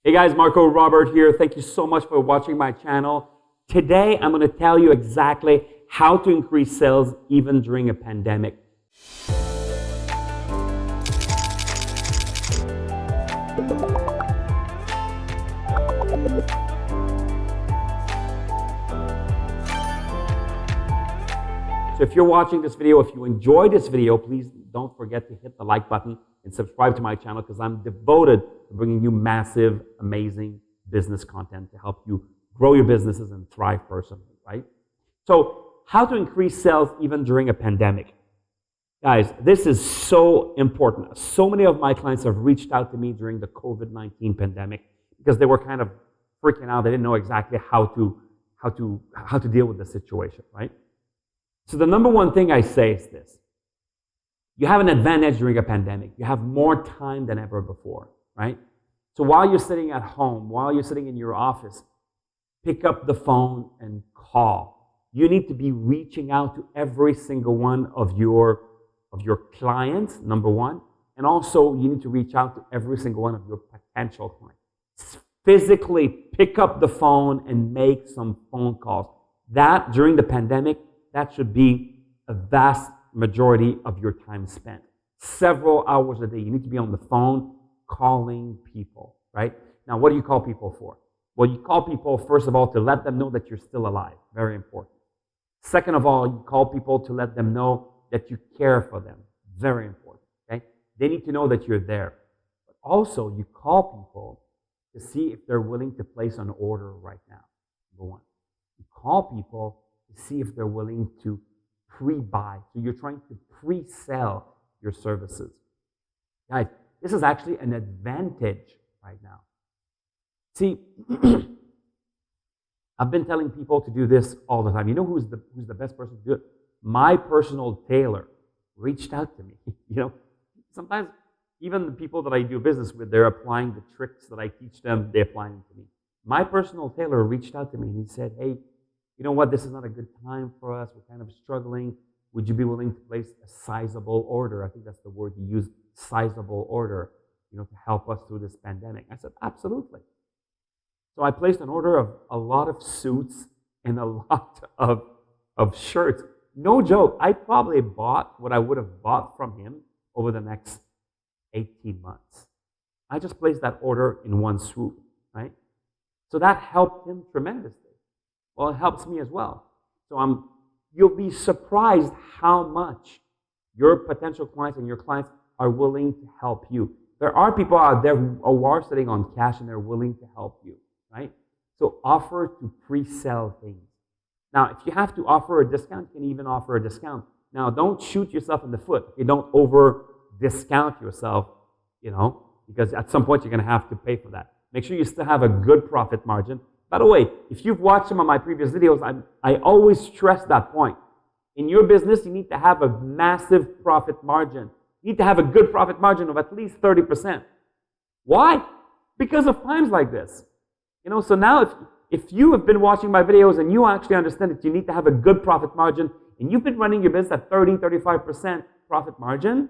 Hey guys, Marco Robert here. Thank you so much for watching my channel. Today, I'm going to tell you exactly how to increase sales even during a pandemic. So if you're watching this video, if you enjoyed this video, please don't forget to hit the like button and subscribe to my channel because I'm devoted to bringing you massive, amazing business content to help you grow your businesses and thrive personally, right? So how to increase sales even during a pandemic. Guys, this is so important. So many of my clients have reached out to me during the COVID-19 pandemic because they were kind of freaking out. They didn't know exactly how to deal with the situation, right? So the number one thing I say is this. You have an advantage during a pandemic. You have more time than ever before, right? So while you're sitting at home, while you're sitting in your office, pick up the phone and call. You need to be reaching out to every single one of your clients, number one. And also, you need to reach out to every single one of your potential clients. Physically pick up the phone and make some phone calls. That, during the pandemic, that should be a vast majority of your time spent. Several hours a day. You need to be on the phone calling people, right? Now, what do you call people for? Well, you call people, first of all, to let them know that you're still alive. Very important. Second of all, you call people to let them know that you care for them. Very important, okay? They need to know that you're there. But also, you call people to see if they're willing to place an order right now, number one. You call people to see if they're willing to pre-buy. So you're trying to pre-sell your services. Guys, this is actually an advantage right now. See, I've been telling people to do this all the time. You know who's the best person to do it? My personal tailor reached out to me. You know, sometimes even the people that I do business with, they're applying the tricks that I teach them, they're applying them to me. My personal tailor reached out to me and he said, hey, you know what, this is not a good time for us. We're kind of struggling. Would you be willing to place a sizable order? I think that's the word he used, sizable order, you know, to help us through this pandemic. I said, absolutely. So I placed an order of a lot of suits and a lot of shirts. No joke, I probably bought what I would have bought from him over the next 18 months. I just placed that order in one swoop, right? So that helped him tremendously. Well, it helps me as well. So you'll be surprised how much your potential clients and your clients are willing to help you. There are people out there who are sitting on cash and they're willing to help you, right? So offer to pre-sell things. Now, if you have to offer a discount, you can even offer a discount. Now, don't shoot yourself in the foot. You don't over-discount yourself, you know, because at some point you're going to have to pay for that. Make sure you still have a good profit margin. By the way, if you've watched some of my previous videos, I always stress that point. In your business, you need to have a massive profit margin. You need to have a good profit margin of at least 30%. Why? Because of times like this. You know, so now if you have been watching my videos and you actually understand that you need to have a good profit margin and you've been running your business at 30, 35% profit margin,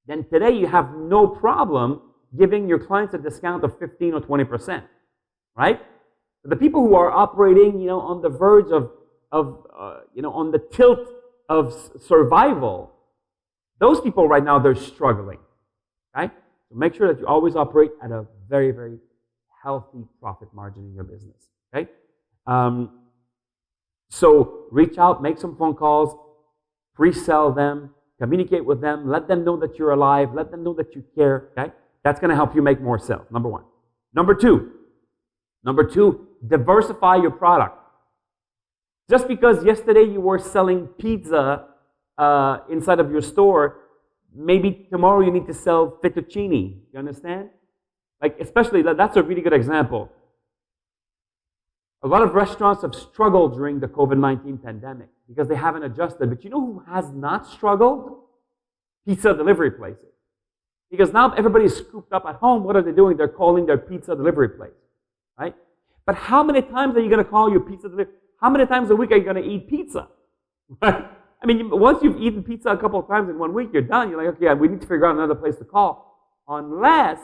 then today you have no problem giving your clients a discount of 15 or 20%, right? The people who are operating, you know, on the verge of on the tilt of survival, those people right now, they're struggling, right? So make sure that you always operate at a very, very healthy profit margin in your business, okay? So reach out, make some phone calls, pre-sell them, communicate with them, let them know that you're alive, let them know that you care, okay? That's going to help you make more sales, number one. Number two, diversify your product. Just because yesterday you were selling pizza inside of your store, maybe tomorrow you need to sell fettuccine. You understand? Like, especially, that's a really good example. A lot of restaurants have struggled during the COVID-19 pandemic because they haven't adjusted. But you know who has not struggled? Pizza delivery places. Because now everybody's scooped up at home. What are they doing? They're calling their pizza delivery place, right? But how many times are you going to call your pizza delivery? How many times a week are you going to eat pizza? Right? I mean, once you've eaten pizza a couple of times in 1 week, you're done. You're like, okay, we need to figure out another place to call. Unless,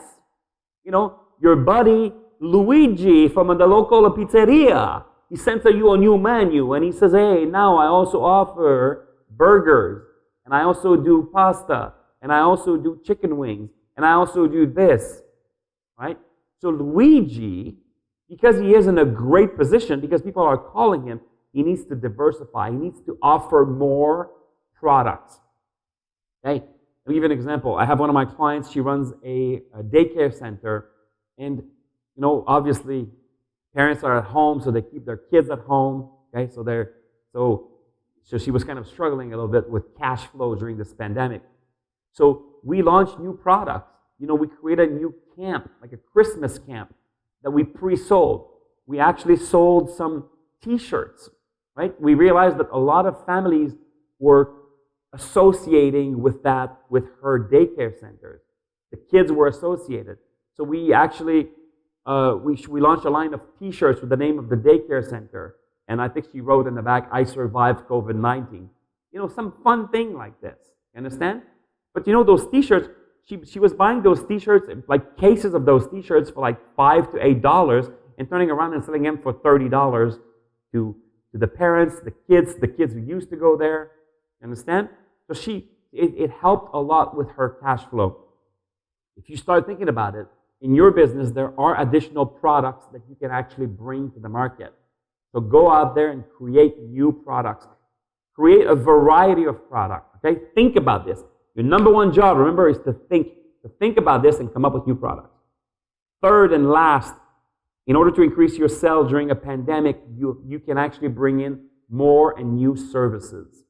your buddy Luigi from the local pizzeria, he sends you a new menu and he says, hey, now I also offer burgers, and I also do pasta, and I also do chicken wings, and I also do this, right? So Luigi, because he is in a great position, because people are calling him, he needs to diversify. He needs to offer more products. Okay? I'll give you an example. I have one of my clients, she runs a daycare center, and obviously parents are at home, so they keep their kids at home. Okay, so she was kind of struggling a little bit with cash flow during this pandemic. So we launched new products. We created a new camp, like a Christmas camp, that we pre-sold. We actually sold some T-shirts, right? We realized that a lot of families were associating with that, with her daycare centers. The kids were associated. So we actually, we launched a line of T-shirts with the name of the daycare center. And I think she wrote in the back, I survived COVID-19. Some fun thing like this. You understand? But those T-shirts, she was buying those T-shirts, like cases of those T-shirts for like $5 to $8 and turning around and selling them for $30 to the parents, the kids who used to go there. You understand? So it helped a lot with her cash flow. If you start thinking about it, in your business, there are additional products that you can actually bring to the market. So go out there and create new products. Create a variety of products. Okay? Think about this. Your number one job, remember, is to think about this and come up with new products. Third and last, in order to increase your sales during a pandemic, you can actually bring in more and new services.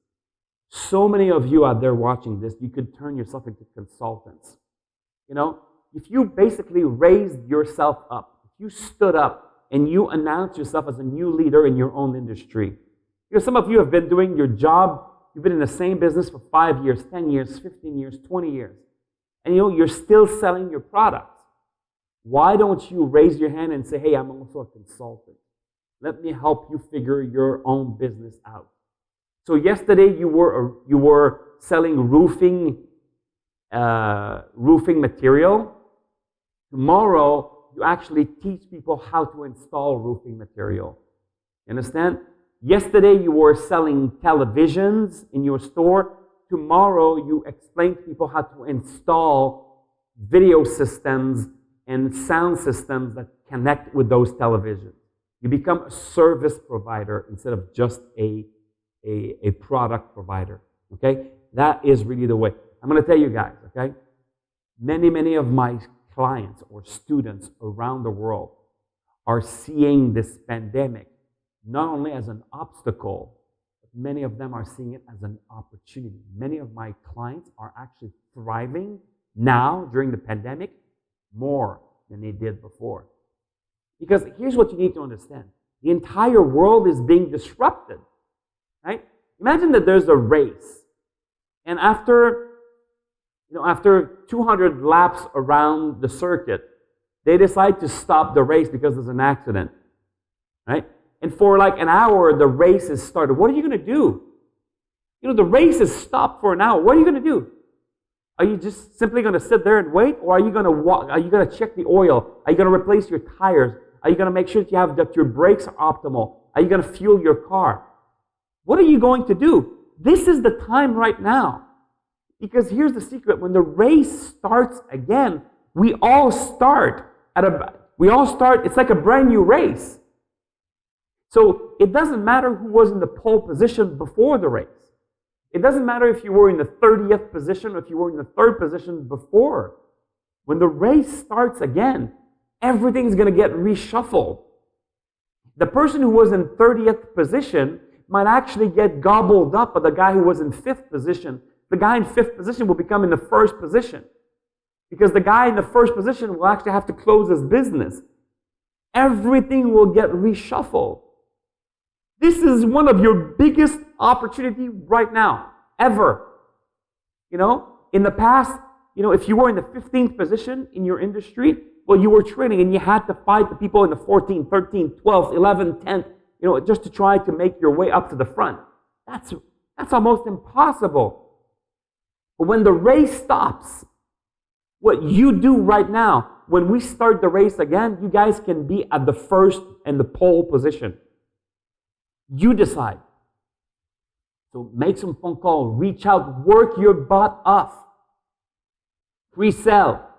So many of you out there watching this, you could turn yourself into consultants. If you basically raised yourself up, if you stood up and you announced yourself as a new leader in your own industry. Some of you have been doing your job, you've been in the same business for 5 years, 10 years, 15 years, 20 years. And you're still selling your products. Why don't you raise your hand and say, hey, I'm also a consultant. Let me help you figure your own business out. So yesterday you were selling roofing material. Tomorrow you actually teach people how to install roofing material. You understand? Yesterday you were selling televisions in your store. Tomorrow you explain to people how to install video systems and sound systems that connect with those televisions. You become a service provider instead of just a product provider. Okay? That is really the way. I'm going to tell you guys, okay? Many of my clients or students around the world are seeing this pandemic not only as an obstacle, but many of them are seeing it as an opportunity. Many of my clients are actually thriving now during the pandemic more than they did before. Because here's what you need to understand. The entire world is being disrupted, right? Imagine that there's a race, and after 200 laps around the circuit, they decide to stop the race because there's an accident, right? And for like an hour, the race is started. What are you going to do? The race is stopped for an hour. What are you going to do? Are you just simply going to sit there and wait? Or are you going to walk? Are you going to check the oil? Are you going to replace your tires? Are you going to make sure that your brakes are optimal? Are you going to fuel your car? What are you going to do? This is the time right now. Because here's the secret. When the race starts again, we all start, it's like a brand new race. So it doesn't matter who was in the pole position before the race. It doesn't matter if you were in the 30th position or if you were in the 3rd position before. When the race starts again, everything's going to get reshuffled. The person who was in 30th position might actually get gobbled up by the guy who was in 5th position. The guy in 5th position will become in the 1st position. Because the guy in the 1st position will actually have to close his business. Everything will get reshuffled. This is one of your biggest opportunities right now, ever. In the past, if you were in the 15th position in your industry, well, you were training and you had to fight the people in the 14th, 13th, 12th, 11th, 10th, just to try to make your way up to the front. That's almost impossible. But when the race stops, What you do right now, when we start the race again, you guys can be at the first and the pole position. You decide. So make some phone call, reach out, work your butt off. Pre-sell.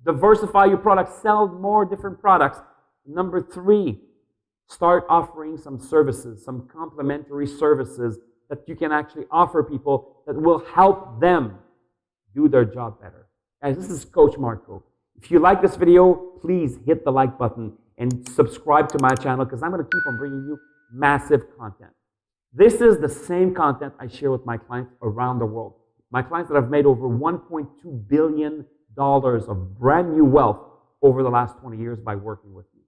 Diversify your products, sell more different products. Number 3, start offering some services, some complementary services that you can actually offer people that will help them do their job better. Guys, this is Coach Marco. If you like this video, please hit the like button and subscribe to my channel because I'm going to keep on bringing you massive content. This is the same content I share with my clients around the world. My clients that have made over $1.2 billion of brand new wealth over the last 20 years by working with me.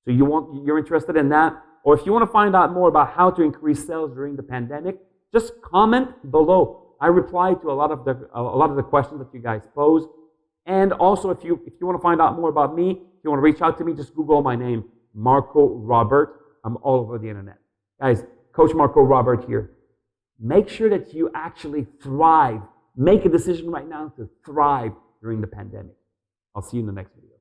So you're interested in that? Or if you want to find out more about how to increase sales during the pandemic, just comment below. I reply to a lot of the questions that you guys pose. And also, if you want to find out more about me, if you want to reach out to me, just Google my name, Marco Robert. I'm all over the internet. Guys, Coach Marco Robert here. Make sure that you actually thrive. Make a decision right now to thrive during the pandemic. I'll see you in the next video.